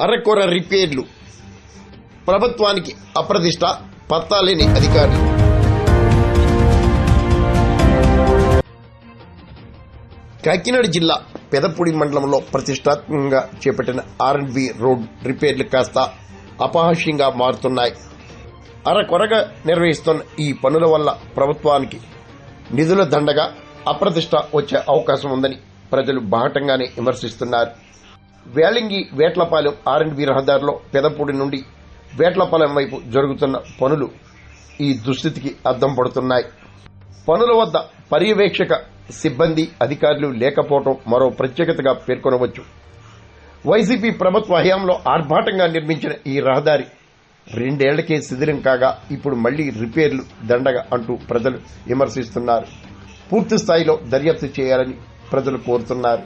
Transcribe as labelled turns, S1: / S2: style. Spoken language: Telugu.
S1: అరకొర రిపేర్లు, ప్రభుత్వానికి అప్రతిష్ట, పత్తాలేని అధికారులు. కాకినాడ జిల్లా పెదపూడి మండలంలో ప్రతిష్టాత్మకంగా చేపట్టిన R&B రోడ్ రిపేర్లు కాస్త అపహాస్యంగా మారుతున్నాయి. అరకొరగా నిర్వహిస్తున్న ఈ పనుల వల్ల ప్రభుత్వానికి నిధుల దండగా అప్రతిష్ట వచ్చే అవకాశం ఉందని ప్రజలు బాహటంగానే విమర్శిస్తున్నారు. వేలంగి వేట్లపాలెం R&B రహదారిలో పెదపూడి నుండి వేట్లపాలెం వైపు జరుగుతున్న పనులు ఈ దుస్థితికి అద్దం పడుతున్నాయి. పనుల వద్ద పర్యవేక్షక సిబ్బంది, అధికారులు లేకపోవడం మరో ప్రత్యేకతగా పేర్కొనవచ్చు. వైసీపీ ప్రభుత్వ హయాంలో ఆర్భాటంగా నిర్మించిన ఈ రహదారి 2 ఏళ్లకే శిథిలం కాగా ఇప్పుడు మళ్లీ రిపేర్లు దండగ అంటూ ప్రజలు విమర్శిస్తున్నారు. పూర్తి స్థాయిలో దర్యాప్తు చేయాలని ప్రజలు కోరుతున్నారు.